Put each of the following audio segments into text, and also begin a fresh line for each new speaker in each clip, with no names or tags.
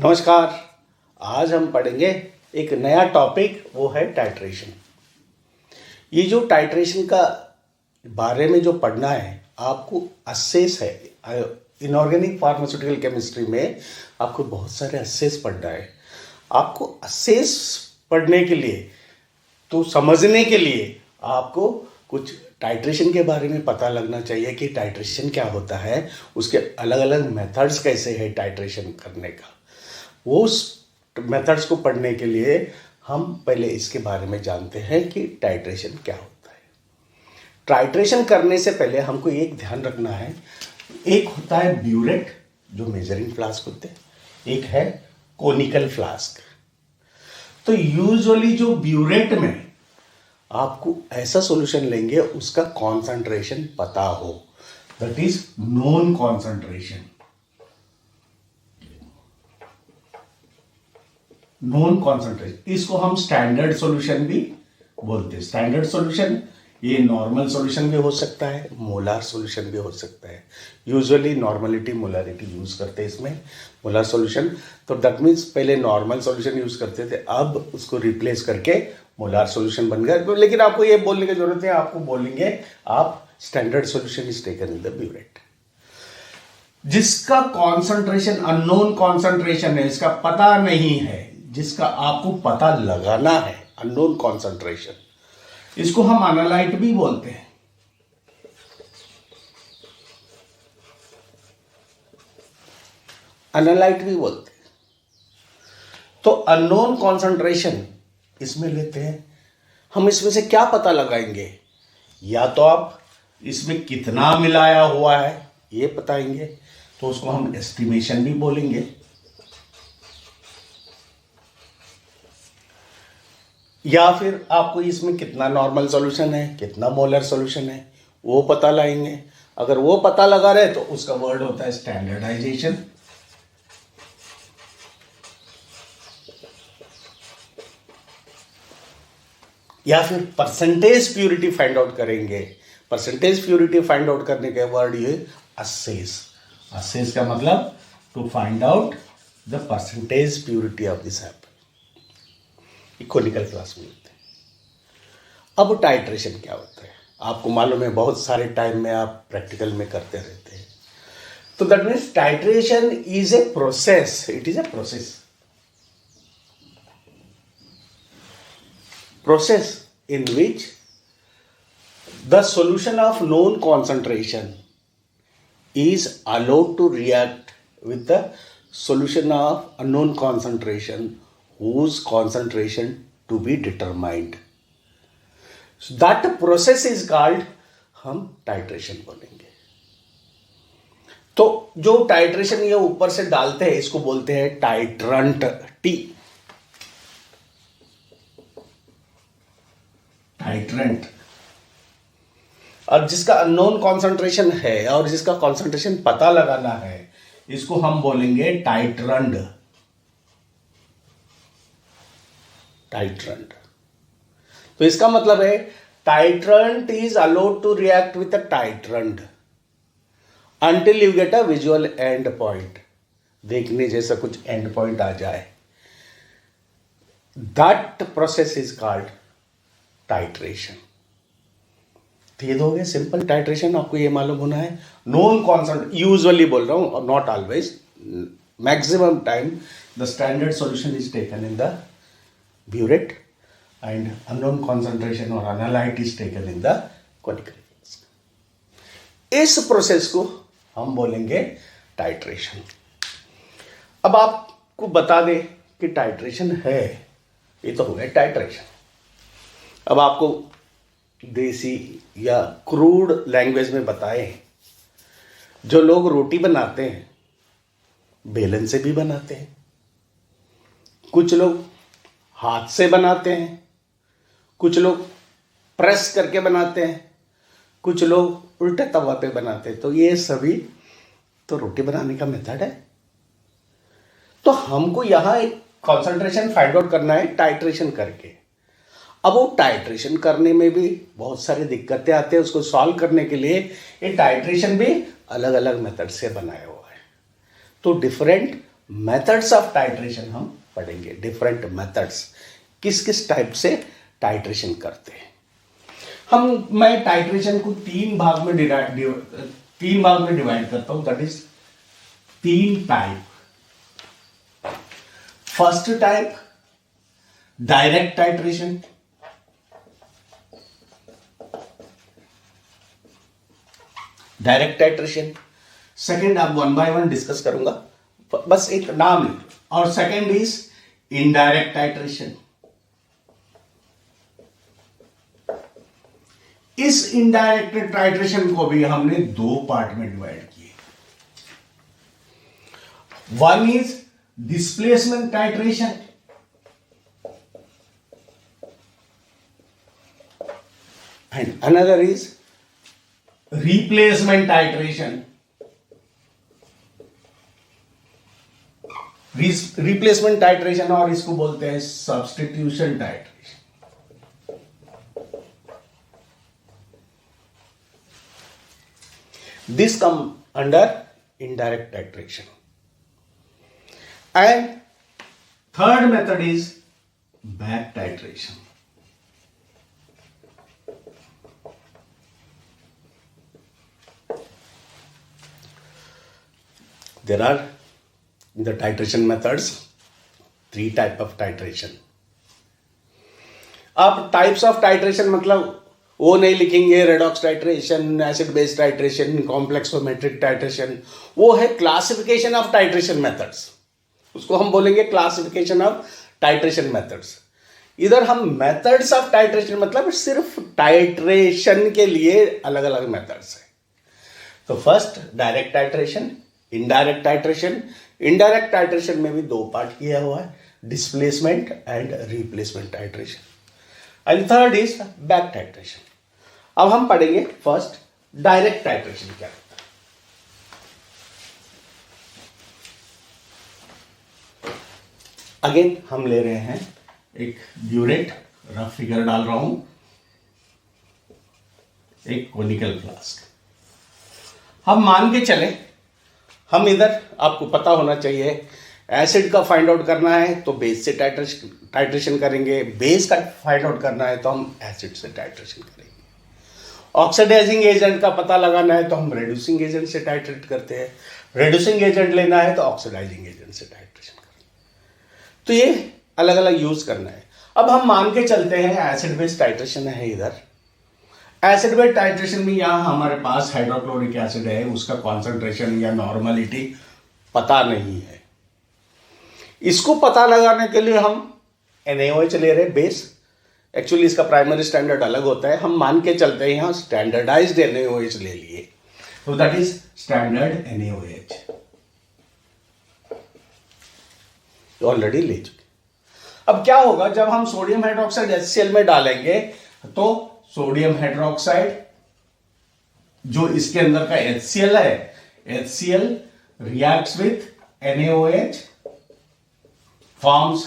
नमस्कार। आज हम पढ़ेंगे एक नया टॉपिक, वो है टाइट्रेशन। ये जो टाइट्रेशन का बारे में जो पढ़ना है, आपको असेस है। इनऑर्गेनिक फार्मास्यूटिकल केमिस्ट्री में आपको बहुत सारे असेस पढ़ना है। आपको असेस पढ़ने के लिए, तो समझने के लिए आपको कुछ टाइट्रेशन के बारे में पता लगना चाहिए कि टाइट्रेशन क्या होता है, उसके अलग अलग मेथड्स कैसे है टाइट्रेशन करने का। वो मेथड्स को पढ़ने के लिए हम पहले इसके बारे में जानते हैं कि टाइट्रेशन क्या होता है। टाइट्रेशन करने से पहले हमको एक ध्यान रखना है, एक होता है ब्यूरेट जो मेजरिंग फ्लास्क होते हैं, एक है कोनिकल फ्लास्क। तो यूजुअली जो ब्यूरेट में आपको ऐसा सॉल्यूशन लेंगे उसका कॉन्सेंट्रेशन पता हो, that is known concentration. Non concentration, इसको हम स्टैंडर्ड सॉल्यूशन भी बोलते हैं। स्टैंडर्ड सॉल्यूशन ये नॉर्मल सॉल्यूशन भी हो सकता है, मोलार सॉल्यूशन भी हो सकता है। यूजुअली नॉर्मलिटी मोलारिटी यूज करते हैं इसमें, मोलार सॉल्यूशन। तो दैट मीन्स पहले नॉर्मल सॉल्यूशन यूज करते थे, अब उसको रिप्लेस करके मोलार सॉल्यूशन बन गया। तो लेकिन आपको ये बोलने की जरूरत है, आपको बोलेंगे आप standard solution is taken in the burette. जिसका कॉन्सेंट्रेशन अननोन कॉन्सेंट्रेशन है, इसका पता नहीं है, जिसका आपको पता लगाना है, अननोन कॉन्सेंट्रेशन, इसको हम एनालाइट भी बोलते हैं। एनालाइट भी बोलते हैं। तो अननोन कॉन्सेंट्रेशन इसमें लेते हैं हम। इसमें से क्या पता लगाएंगे? या तो आप इसमें कितना मिलाया हुआ है ये बताएंगे, तो उसको हम एस्टिमेशन भी बोलेंगे। या फिर आपको इसमें कितना नॉर्मल सॉल्यूशन है, कितना मोलर सॉल्यूशन है, वो पता लगाएंगे। अगर वो पता लगा रहे तो उसका वर्ड होता है स्टैंडर्डाइजेशन। या फिर परसेंटेज प्यूरिटी फाइंड आउट करेंगे। परसेंटेज प्यूरिटी फाइंड आउट करने के वर्ड ये असेस। असेस का मतलब to find out the percentage purity of this apple. Conical class में होते हैं। अब टाइट्रेशन क्या होता है आपको मालूम है, बहुत सारे टाइम में आप प्रैक्टिकल में करते रहते हैं। तो that means titration is a process, it is a process in which the solution of known concentration is allowed to react with the solution of unknown concentration whose concentration to be determined. So that process is called, हम titration बोलेंगे। तो जो titration ये ऊपर से डालते हैं इसको बोलते हैं टाइट्रंट, टी टाइट्रेंट। और जिसका अननोन कॉन्सेंट्रेशन है और जिसका कॉन्सेंट्रेशन पता लगाना है, इसको हम बोलेंगे टाइट्रंड। टाइट्रंड, तो इसका मतलब है titrant is allowed to react with a titrand until you get a visual end point. देखने जैसा कुछ एंड पॉइंट आ जाए, that process is called titration. तो ये हो गया सिंपल टाइट्रेशन, आपको ये मालूम होना है। नॉन कॉन्सेंट्रेशन यूजुअली बोल रहा हूं, और not always, maximum time the standard solution is taken in the burette and unknown concentration or analyte is taken in the conical flask. इस प्रोसेस को हम बोलेंगे टाइट्रेशन। अब आपको बता दें कि टाइट्रेशन है, ये तो हो गया टाइट्रेशन। अब आपको देसी या क्रूड लैंग्वेज में बताएं, जो लोग रोटी बनाते हैं बेलन से भी बनाते हैं, कुछ लोग हाथ से बनाते हैं, कुछ लोग प्रेस करके बनाते हैं, कुछ लोग उल्टे तवा पे बनाते हैं। तो ये सभी तो रोटी बनाने का मेथड है। तो हमको यहां एक कॉन्सेंट्रेशन फाइंड आउट करना है टाइट्रेशन करके। अब वो टाइट्रेशन करने में भी बहुत सारी दिक्कतें आती हैं, उसको सॉल्व करने के लिए ये टाइट्रेशन भी अलग अलग मेथड से बनाया हुआ है। तो डिफरेंट मेथड्स ऑफ टाइट्रेशन हम पढ़ेंगे, डिफरेंट मेथड्स, किस किस टाइप से टाइट्रेशन करते हैं मैं टाइट्रेशन को तीन भाग में डिवाइड करता हूं, that is 3 type. First type direct titration, second आप 1 बाय 1 डिस्कस करूंगा, बस एक नाम लिख, और सेकेंड इज इनडायरेक्ट टाइट्रेशन। इस इनडायरेक्ट टाइट्रेशन को भी हमने 2 पार्ट में डिवाइड किए। One is displacement titration and another is replacement titration. Replacement titration और इसको बोलते हैं substitution titration. This come under indirect titration. And third method is back titration. There are in the titration methods 3 type of titration. अब types of titration मतलब वो नहीं लिखेंगे, redox titration, acid base titration, complexometric titration, वो है classification of titration methods, उसको हम बोलेंगे क्लासिफिकेशन ऑफ टाइट्रेशन मेथड्स। इधर हम मेथड्स ऑफ टाइट्रेशन मतलब सिर्फ टाइट्रेशन के लिए अलग अलग मेथड्स है। तो first direct titration, indirect titration. Indirect titration में भी 2 पार्ट किया हुआ है, displacement and replacement titration, and third is back titration. अब हम पढ़ेंगे फर्स्ट डायरेक्ट टाइट्रेशन क्या होता है। अगेन हम ले रहे हैं एक ब्यूरेट, रफ फिगर डाल रहा हूं, एक कोनिकल फ्लास्क। हम मान के चले, हम इधर आपको पता होना चाहिए एसिड का फाइंड आउट करना है तो बेस से टाइट्रेशन करेंगे, बेस का फाइंड आउट करना है तो हम एसिड से टाइट्रेशन करेंगे, ऑक्सीडाइजिंग एजेंट का पता लगाना है तो हम रेड्यूसिंग एजेंट से टाइट्रेट करते हैं, रेड्यूसिंग एजेंट लेना है तो ऑक्सीडाइजिंग एजेंट से टाइट्रेशन करते हैं। तो ये अलग अलग यूज करना है। अब हम मान के चलते हैं एसिड बेस टाइट्रेशन है इधर। एसिड बेस टाइट्रेशन में यहाँ हमारे पास हाइड्रोक्लोरिक एसिड है, उसका कॉन्सेंट्रेशन या नॉर्मलिटी पता नहीं है। इसको पता लगाने के लिए हम NaOH ले रहे बेस, एक्चुअली इसका प्राइमरी स्टैंडर्ड अलग होता है, हम मान के चलते हैं यहाँ स्टैंडर्डाइज्ड NaOH ले लिए, तो that is standard NaOH already ले चुके। अब क्या होगा जब हम सोडियम हाइड्रोक्साइड HCl में डालेंगे तो सोडियम हाइड्रोक्साइड जो इसके अंदर का HCl है, HCl reacts with NaOH, forms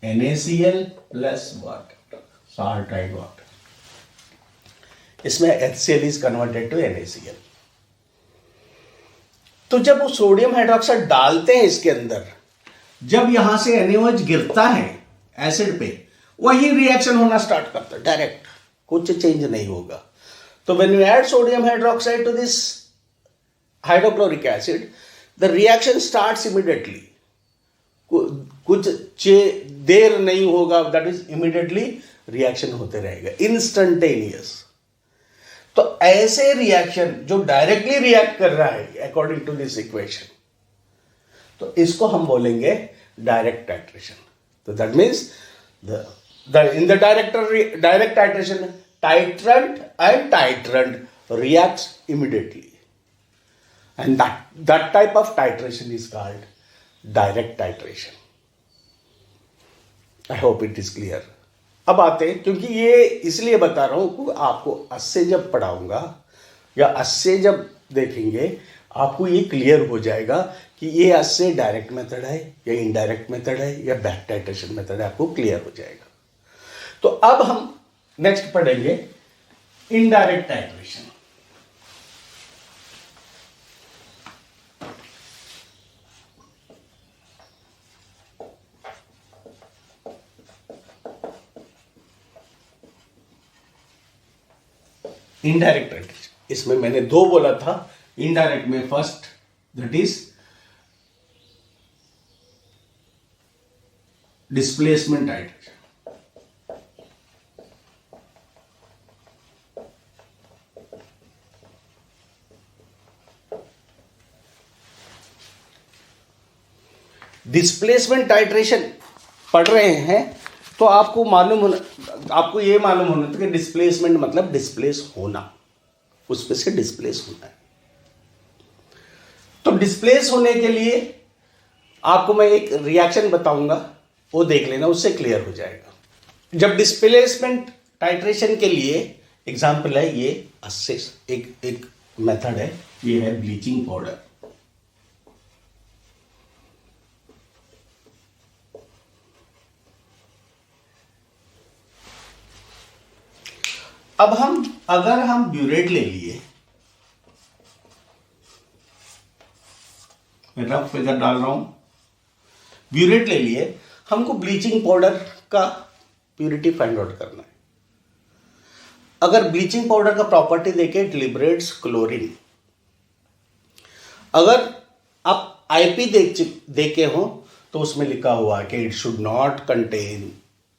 NaCl plus water, saltite water. इसमें HCl is converted to NaCl। तो जब वो सोडियम हाइड्रोक्साइड डालते हैं इसके अंदर, जब यहां से NaOH गिरता है एसिड पे, वही रिएक्शन होना स्टार्ट करता है डायरेक्ट, कुछ चेंज नहीं होगा। तो when you add sodium hydroxide to this hydrochloric acid, the reaction starts immediately, कुछ देर नहीं होगा, दैट इज इमीडिएटली रिएक्शन होते रहेगा, इंस्टेंटेनियस। तो ऐसे रिएक्शन जो डायरेक्टली रिएक्ट कर रहा है अकॉर्डिंग टू दिस इक्वेशन, तो इसको हम बोलेंगे डायरेक्ट टाइट्रेशन। तो that means in the direct titration titrant and titrant reacts immediately, and that type of titration is called direct titration. I hope it is clear. अब आते हैं, क्योंकि ये इसलिए बता रहा हूं कि आपको अस्से जब पढ़ाऊंगा या अस्से जब देखेंगे आपको ये क्लियर हो जाएगा कि ये अस्से डायरेक्ट मेथड है या इनडायरेक्ट मेथड है या बैक टाइट्रेशन मेथड है, आपको क्लियर हो जाएगा। तो अब हम नेक्स्ट पढ़ेंगे इनडायरेक्ट टाइट्रेशन। इनडायरेक्ट टाइट्रेशन, इसमें मैंने दो बोला था। इनडायरेक्ट में first that is displacement titration. Displacement titration पढ़ रहे हैं तो आपको मालूम होना, आपको ये मालूम होना था कि डिस्प्लेसमेंट मतलब डिस्प्लेस होना, उसमें से डिस्प्लेस होना है। तो डिस्प्लेस होने के लिए आपको मैं एक रिएक्शन बताऊंगा, वो देख लेना, उससे क्लियर हो जाएगा। जब डिस्प्लेसमेंट टाइट्रेशन के लिए एग्जांपल है ये असेस, एक मेथड है, ये है ब्लीचिंग पाउडर। अब अगर हम ब्यूरेट ले लिए, मैं रफ फिगर डाल रहा हूं, ब्यूरेट ले लिए, हमको ब्लीचिंग पाउडर का प्यूरिटी फाइंड आउट करना है। अगर ब्लीचिंग पाउडर का प्रॉपर्टी देखें, इट लिबरेट्स क्लोरीन। अगर आप आईपी देखे हो तो उसमें लिखा हुआ है कि it should not contain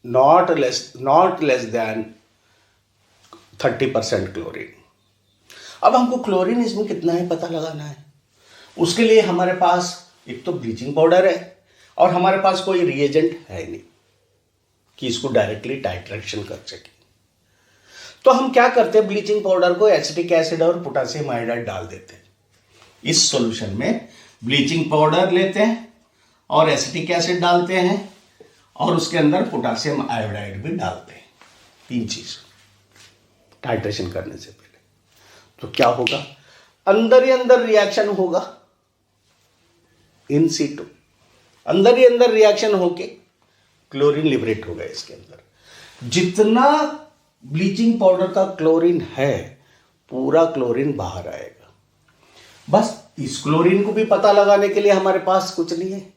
not less than 30% chlorine. अब हमको क्लोरीन इसमें कितना है पता लगाना है। उसके लिए हमारे पास एक तो ब्लीचिंग पाउडर है और हमारे पास कोई रिएजेंट है नहीं कि इसको डायरेक्टली टाइट्रेशन कर सके। तो हम क्या करते हैं, ब्लीचिंग पाउडर को एसिटिक एसिड और पोटेशियम आयोडाइड डाल देते हैं। इस सॉल्यूशन में ब्लीचिंग पाउडर लेते हैं और एसिटिक एसिड डालते हैं और उसके अंदर पोटेशियम आयोडाइड भी डालते हैं। तीन चीज टाइट्रेशन करने से पहले। तो क्या होगा, अंदर ही अंदर रिएक्शन होगा, इन सीटू अंदर ही अंदर रिएक्शन होके क्लोरीन लिबरेट होगा इसके अंदर। जितना ब्लीचिंग पाउडर का क्लोरीन है पूरा क्लोरीन बाहर आएगा। बस इस क्लोरीन को भी पता लगाने के लिए हमारे पास कुछ नहीं है,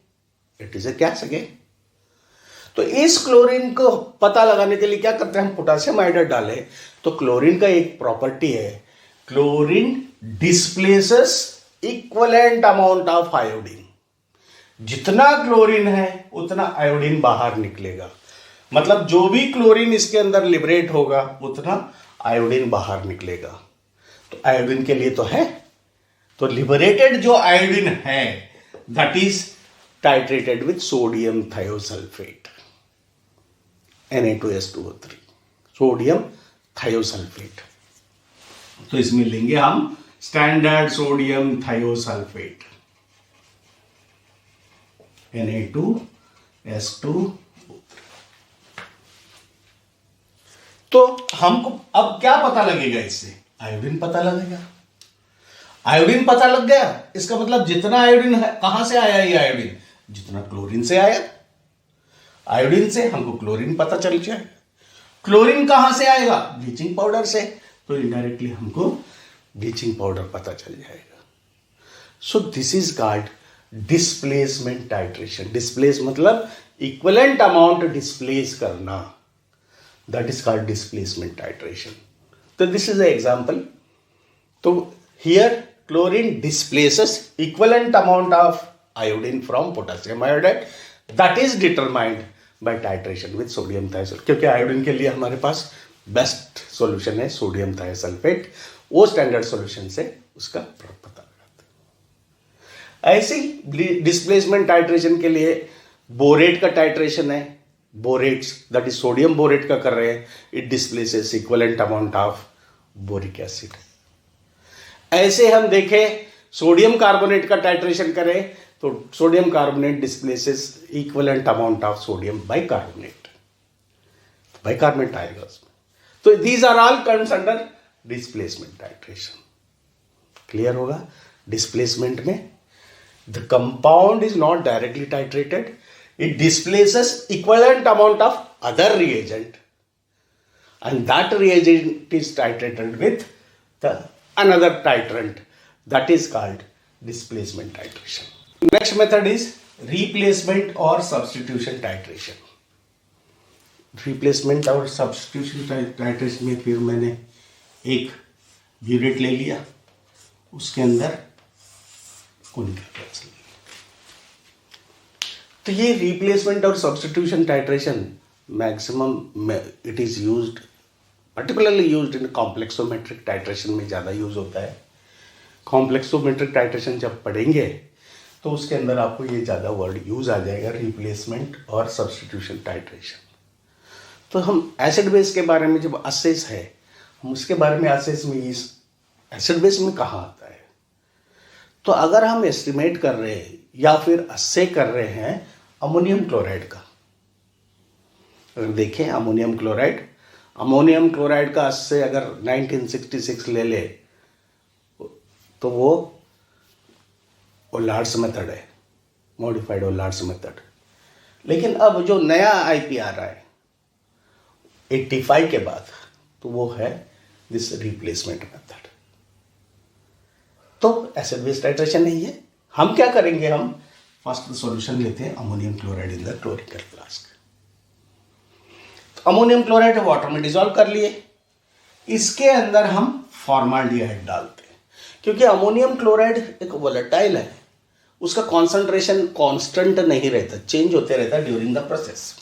it is a gas again. तो इस क्लोरीन को पता लगाने के लिए क्या करते हैं, हम पोटेशियम आयोडाइड डालें तो क्लोरीन का एक प्रॉपर्टी है, chlorine displaces equivalent amount of iodine. जितना क्लोरीन है उतना आयोडीन बाहर निकलेगा। मतलब जो भी क्लोरीन इसके अंदर लिबरेट होगा उतना आयोडीन बाहर निकलेगा। तो आयोडीन के लिए तो है, तो लिबरेटेड जो आयोडीन है that is titrated with sodium thiosulphate, Na2S2O3, sodium thiosulphate. तो इसमें लेंगे हम स्टैंडर्ड सोडियम थायोसल्फेट Na2S2O3। तो हमको अब क्या पता लगेगा, इससे आयोडीन पता लगेगा। आयोडीन पता लग गया, इसका मतलब जितना आयोडीन है, कहां से आया ये आयोडीन, जितना क्लोरीन से आया, आयोडीन से हमको क्लोरीन पता चल जाए। क्लोरीन कहां से आएगा, ब्लीचिंग पाउडर से, तो इनडायरेक्टली हमको ब्लीचिंग पाउडर पता चल जाएगा। So this is called displacement titration. Displace मतलब इक्विवेलेंट अमाउंट डिस्प्लेस करना, that is called displacement titration. तो दिस इज ए एग्जांपल। तो here chlorine displaces equivalent amount of iodine from potassium iodide, that is determined by titration with sodium thiazolate। क्योंकि iodine के लिए हमारे पास best solution है sodium thiosulphate, वो standard solution से उसका पता लगाते हैं। ऐसे ही डिस्प्लेसमेंट टाइट्रेशन के लिए बोरेट का टाइट्रेशन है, borates that is sodium borate का कर रहे हैं, it displaces equivalent amount of boric acid. ऐसे हम देखें सोडियम कार्बोनेट का टाइट्रेशन करें तो sodium carbonate displaces equivalent amount of sodium bicarbonate, bicarbonate आएगा उसमें। तो these are all terms under displacement titration. Clear होगा। डिस्प्लेसमेंट में the compound is not directly titrated, it displaces equivalent amount of other reagent and that reagent is titrated with the another titrant, that is called displacement titration. Next method is replacement or substitution titration. Replacement और substitution titration में फिर मैंने एक burette ले लिया, उसके अंदर conical flask ले लिया। तो ये रिप्लेसमेंट और substitution titration maximum it is used, particularly used in complexometric titration में ज़्यादा यूज होता है। कॉम्प्लेक्सोमेट्रिक टाइट्रेशन जब पढ़ेंगे तो उसके अंदर आपको ये ज़्यादा वर्ड यूज आ जाएगा, रिप्लेसमेंट और सब्स्टिट्यूशन टाइट्रेशन। तो हम एसिड बेस के बारे में जब असेस है, हम उसके बारे में असेस में इस एसिड बेस में कहाँ आता है। तो अगर हम एस्टिमेट कर रहे हैं या फिर अस्से कर रहे हैं अमोनियम क्लोराइड का, अगर देखें अमोनियम क्लोराइड का अस्से अगर 1966 ले ले तो वो ओलार्ड्स मेथड है, मॉडिफाइड ओलार्ड्स मेथड। लेकिन अब जो नया आईपी आ रहा है 85 के बाद, तो वो है दिस रिप्लेसमेंट मेथड। तो एसिड बेस टाइट्रेशन नहीं है। हम क्या करेंगे, हम फर्स्ट सॉल्यूशन लेते हैं ammonium chloride in the conical flask. तो अमोनियम क्लोराइड वाटर में डिसॉल्व कर लिए, इसके अंदर हम फॉर्माल्डिहाइड डालते हैं, क्योंकि अमोनियम क्लोराइड एक वोलेटाइल है, उसका कॉन्सेंट्रेशन कांस्टेंट नहीं रहता, चेंज होते रहता ड्यूरिंग द प्रोसेस।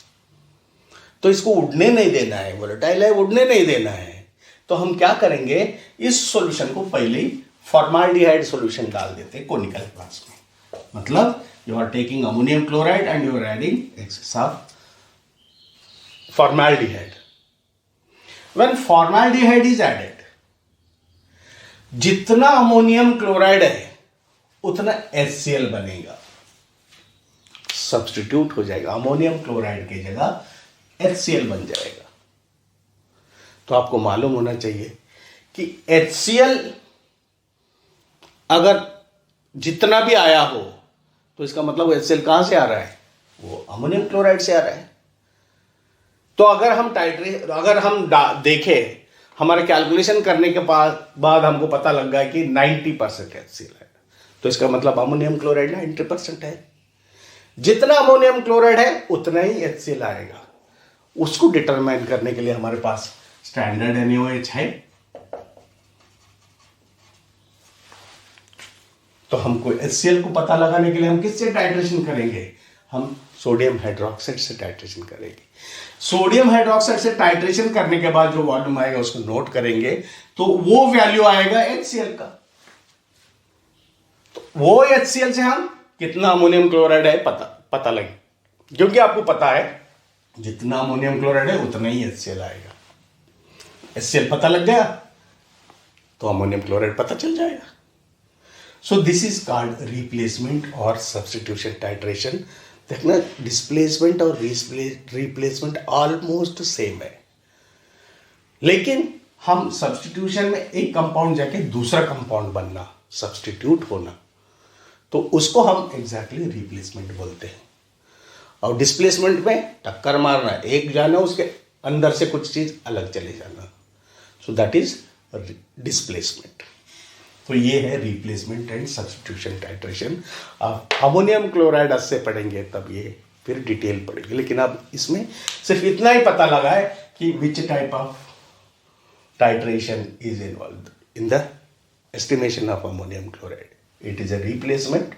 तो इसको उड़ने नहीं देना है, वोलेटाइल है, उड़ने नहीं देना है। तो हम क्या करेंगे, इस सॉल्यूशन को पहले ही फॉर्माल्डिहाइड सॉल्यूशन डाल देते हैं कोनिकल फ्लास्क में। मतलब you are taking ammonium chloride and you are adding excess of formaldehyde. When formaldehyde is added, जितना अमोनियम क्लोराइड है उतना HCl बनेगा, सब्स्टिट्यूट हो जाएगा, अमोनियम क्लोराइड की जगह HCl बन जाएगा। तो आपको मालूम होना चाहिए कि HCl अगर जितना भी आया हो तो इसका मतलब HCl कहां से आ रहा है, वो अमोनियम क्लोराइड से आ रहा है। तो अगर हम देखें, हमारे कैलकुलेशन करने के बाद हमको पता लग गया कि 90% HCl है, तो इसका मतलब अमोनियम क्लोराइड 90% है। जितना अमोनियम क्लोराइड है उतना ही HCl आएगा। उसको डिटरमाइन करने के लिए हमारे पास स्टैंडर्ड NaOH है। तो हमको HCl को पता लगाने के लिए हम किससे टाइट्रेशन करेंगे, हम सोडियम हाइड्रोक्साइड से टाइट्रेशन करेंगे। सोडियम हाइड्रोक्साइड से टाइट्रेशन करने के बाद जो वॉल्यूम आएगा उसको नोट करेंगे, तो वो वैल्यू आएगा HCl का। तो वो HCl से हम कितना अमोनियम क्लोराइड है पता लगे, क्योंकि आपको पता है जितना अमोनियम क्लोराइड है उतना ही HCl आएगा। HCl पता लग गया तो अमोनियम क्लोराइड पता चल जाएगा। So this is called replacement और सब्स्टिट्यूशन टाइट्रेशन। देखना, डिस्प्लेसमेंट और रिप्लेसमेंट ऑलमोस्ट सेम है, लेकिन हम सब्स्टिट्यूशन में एक कंपाउंड जाके दूसरा कंपाउंड बनना, सब्स्टिट्यूट होना, तो उसको हम एग्जैक्टली रिप्लेसमेंट बोलते हैं। और डिस्प्लेसमेंट में टक्कर मारना, एक जाना उसके अंदर से कुछ चीज अलग चले जाना, सो दैट इज डिस्प्लेसमेंट। तो ये है रिप्लेसमेंट एंड सब्स्टिट्यूशन टाइट्रेशन। आप अमोनियम क्लोराइड से पढ़ेंगे तब ये फिर डिटेल पढ़ेंगे, लेकिन अब इसमें सिर्फ इतना ही पता लगा है कि which type of titration is involve in the estimation of ammonium chloride. It is a replacement,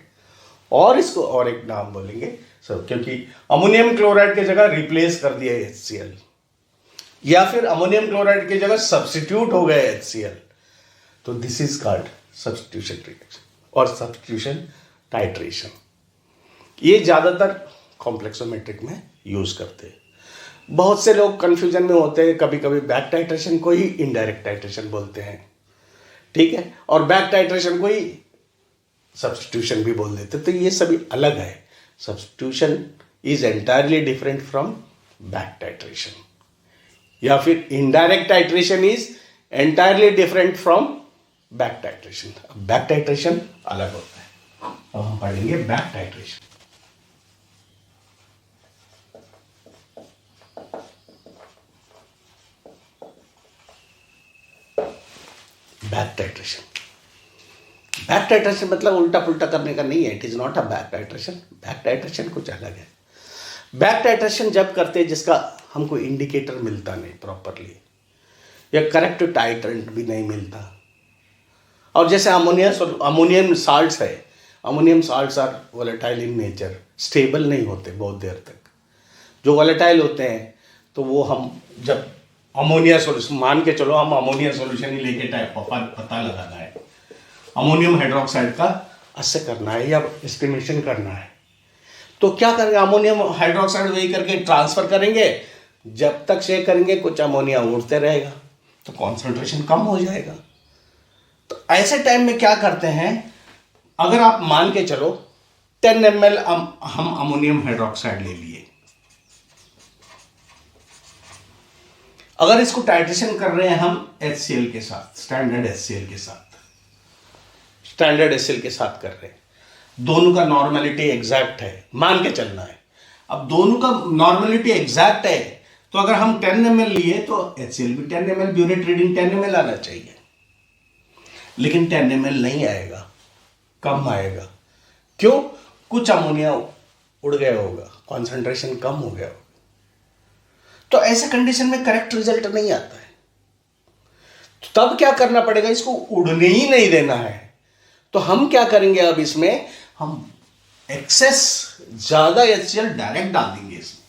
और इसको और एक नाम बोलेंगे सब, क्योंकि अमोनियम क्लोराइड की जगह रिप्लेस कर दिया HCl, या फिर अमोनियम क्लोराइड की जगह सब्स्टिट्यूट हो गया HCl, तो this is called substitution reaction और सब्स्टिट्यूशन टाइट्रेशन। ये ज़्यादातर कॉम्प्लेक्सोमेट्रिक में यूज करते हैं। बहुत से लोग कंफ्यूजन में होते हैं, कभी कभी बैक टाइट्रेशन को ही इनडायरेक्ट टाइट्रेशन बोलते हैं, ठीक है, और बैक टाइट्रेशन को ही सब्स्टिट्यूशन भी बोल देते, तो ये सभी अलग है। Substitution is entirely different from back titration, या फिर indirect titration is entirely different from back titration. Back titration अलग होता है। अब हम पढ़ेंगे बैक टाइट्रेशन। बैक टाइट्रेशन मतलब उल्टा पुल्टा करने का नहीं है, it is not a back titration. Back titration कुछ अलग है। बैक टाइट्रेशन जब करते हैं जिसका हमको इंडिकेटर मिलता नहीं प्रॉपरली, या करेक्ट टाइट्रेंट भी नहीं मिलता, और जैसे अमोनियम साल्ट्स है, ammonium salts are volatile in nature, stable नहीं होते बहुत देर तक। जो वोलेटाइल होते हैं तो वो हम जब अमोनिया सोल्यूशन, मान के चलो हम अमोनिया सोल्यूशन ही लेके टाइप पता लगाना है, अमोनियम हाइड्रोक्साइड का ऐसे करना है या एस्टिमेशन करना है, तो क्या करेंगे, अमोनियम हाइड्रोक्साइड वही करके ट्रांसफर करेंगे, जब तक शेक करेंगे कुछ अमोनिया उड़ते रहेगा तो कॉन्सेंट्रेशन कम हो जाएगा। तो ऐसे टाइम में क्या करते हैं, अगर आप मान के चलो 10 ml हम अमोनियम हाइड्रोक्साइड ले लिए, अगर इसको टाइट्रेशन कर रहे हैं हम HCl के साथ, स्टैंडर्ड HCl के साथ, स्टैंडर्ड HCl के साथ कर रहे हैं, दोनों का नॉर्मेलिटी एग्जैक्ट है, मान के चलना है। अब दोनों का नॉर्मेलिटी एग्जैक्ट है तो अगर हम 10 ml लिए तो HCl भी 10 ml, ब्यूरेट रीडिंग 10 ml आना चाहिए, लेकिन 10 ml नहीं आएगा, कम आएगा। क्यों? कुछ अमोनिया उड़ गया होगा, कॉन्सेंट्रेशन कम हो गया होगा। तो ऐसे कंडीशन में करेक्ट रिजल्ट नहीं आता है। तो तब क्या करना पड़ेगा, इसको उड़ने ही नहीं देना है। तो हम क्या करेंगे, अब इसमें हम एक्सेस ज्यादा HCl डायरेक्ट डाल देंगे, इसमें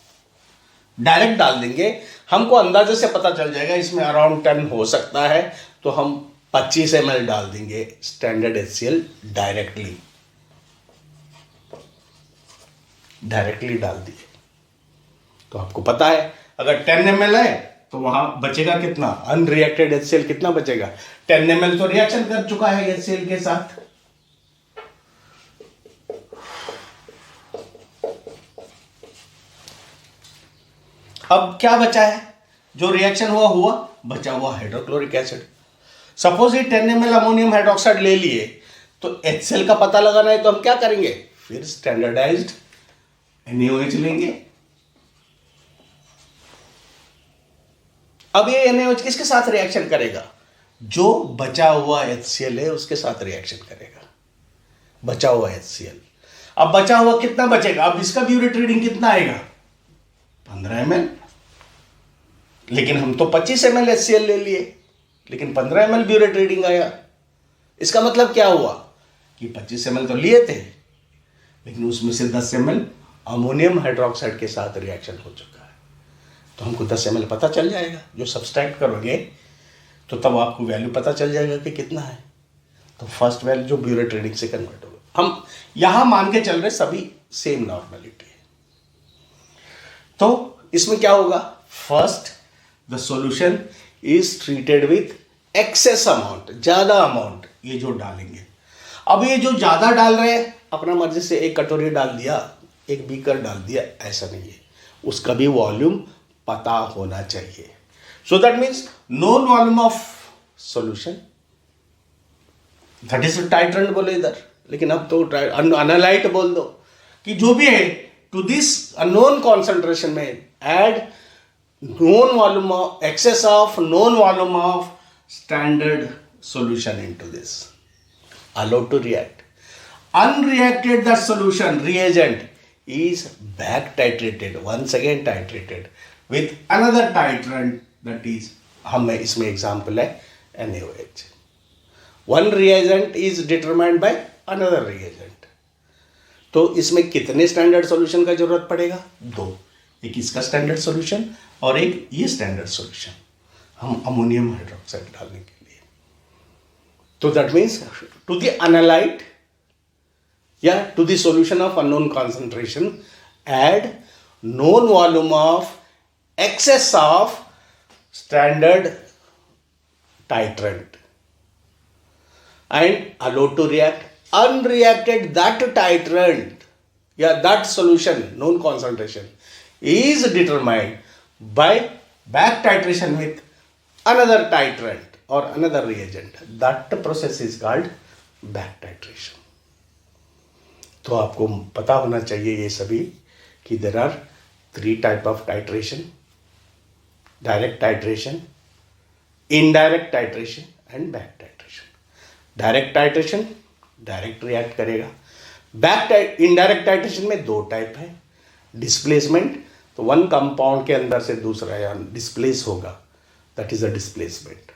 डायरेक्ट डाल देंगे, हमको अंदाजे से पता चल जाएगा इसमें अराउंड 10 हो सकता है, तो हम 25 ml डाल देंगे स्टैंडर्ड HCl डायरेक्टली डाल दिए। तो आपको पता है अगर 10 ml है तो वहां बचेगा कितना, अनरिएक्टेड HCl कितना बचेगा, 10 ml तो रिएक्शन कर चुका है HCl के साथ। अब क्या बचा है, जो रिएक्शन हुआ बचा हुआ हाइड्रोक्लोरिक एसिड। सपोज ये 10 ml अमोनियम हाइड्रोक्साइड ले लिए, तो HCl का पता लगाना है तो हम क्या करेंगे, फिर स्टैंडर्डाइज्ड NaOH लेंगे। अब ये NaOH किसके साथ रिएक्शन करेगा, जो बचा हुआ HCl है उसके साथ रिएक्शन करेगा, बचा हुआ HCl। अब बचा हुआ कितना बचेगा, अब इसका ब्यूरेट रीडिंग कितना आएगा, 15 ml, लेकिन हम तो 25 ml HCl ले लिए, लेकिन 15 ml ब्यूरेट रीडिंग आया। इसका मतलब क्या हुआ कि 25 ml तो लिए थे, लेकिन उसमें से 10 ml अमोनियम हाइड्रोक्साइड के साथ रिएक्शन हो चुका है। तो हमको 10 ml पता चल जाएगा, जो सब्सट्रैक्ट करोगे तो तब आपको वैल्यू पता चल जाएगा कि कितना है। तो फर्स्ट वैल्यू जो ब्यूरेट रीडिंग से कन्वर्ट होगा, हम यहां मान के चल रहे सभी सेम नॉर्मेलिटी है। तो इसमें क्या होगा, first the solution is treated with excess amount, ज्यादा अमाउंट ये जो डालेंगे। अब ये जो ज्यादा डाल रहे हैं अपना मर्जी से, एक कटोरी डाल दिया, एक बीकर डाल दिया, ऐसा नहीं है, उसका भी वॉल्यूम पता होना चाहिए। So that means known volume of solution, that is titrant बोले इधर, लेकिन अब तो अनालाइट बोल दो, कि जो भी है टू दिस अननोन कॉन्सेंट्रेशन में add known volume of excess of known volume of standard solution into this, allowed to react. Unreacted that solution reagent is back titrated, once again titrated with another titrant, that is हम इसमें example है NaOH. One reagent is determined by another reagent. तो इसमें कितने standard solution का जरूरत पड़ेगा, 2, एक इसका स्टैंडर्ड सॉल्यूशन और एक ये स्टैंडर्ड सॉल्यूशन हम अमोनियम हाइड्रोक्साइड डालने के लिए। तो that means to the analyte या to the solution of unknown concentration add known volume of excess of standard titrant and allow to react. Unreacted that titrant, that solution, known concentration, is determined by back titration with another titrant or another reagent. That process is called back titration. तो आपको पता होना चाहिए ये सभी कि there are 3 type of titration: direct titration, indirect titration and back titration. Direct titration direct react करेगा, indirect titration में 2 टाइप है, डिस्प्लेसमेंट, तो वन कंपाउंड के अंदर से दूसरा आयन डिस्प्लेस होगा, दैट इज अ डिस्प्लेसमेंट,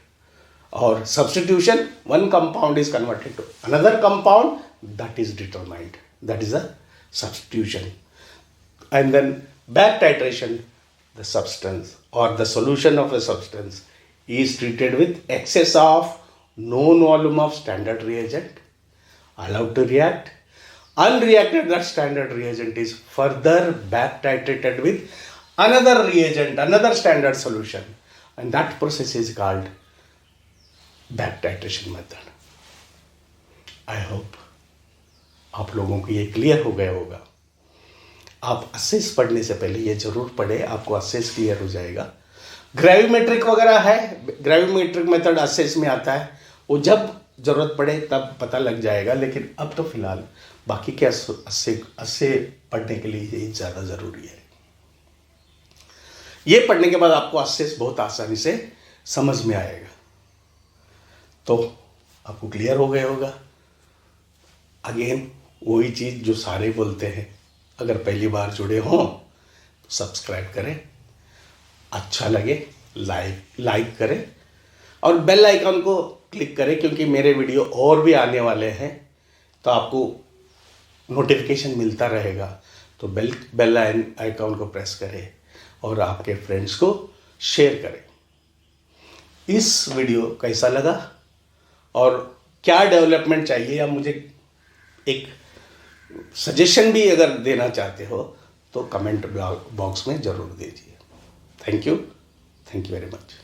और substitution, one compound is converted to another compound that is determined, that is a substitution. And then back titration, the substance or the solution of a substance is treated with excess of known volume of standard reagent, allowed to react. Unreacted, that standard reagent is further back titrated with another reagent, another standard solution, and that process is called back titration method. I hope आप लोगों को ये clear हो गया होगा. आप assess पढ़ने से पहले ये जरूर पढ़े, आपको असेस क्लियर हो जाएगा. ग्रेविमेट्रिक वगैरह है, ग्रेविमेट्रिक मेथड असेस में आता है, वो जब जरूरत पड़े तब पता लग जाएगा. लेकिन अब तो फिलहाल बाकी के असे पढ़ने के लिए ये ज़्यादा ज़रूरी है. ये पढ़ने के बाद आपको असेस बहुत आसानी से समझ में आएगा. तो आपको क्लियर हो गया होगा. अगेन वही चीज़ जो सारे बोलते हैं, अगर पहली बार जुड़े हों तो सब्सक्राइब करें, अच्छा लगे लाइक करें और बेल आइकन को क्लिक करें, क्योंकि मेरे वीडियो और भी आने वाले हैं तो आपको नोटिफिकेशन मिलता रहेगा. तो बेल आइकन को प्रेस करें और आपके फ्रेंड्स को शेयर करें. इस वीडियो कैसा लगा और क्या डेवलपमेंट चाहिए, या मुझे एक सजेशन भी अगर देना चाहते हो तो कमेंट बॉक्स में ज़रूर दीजिए. Thank you very much.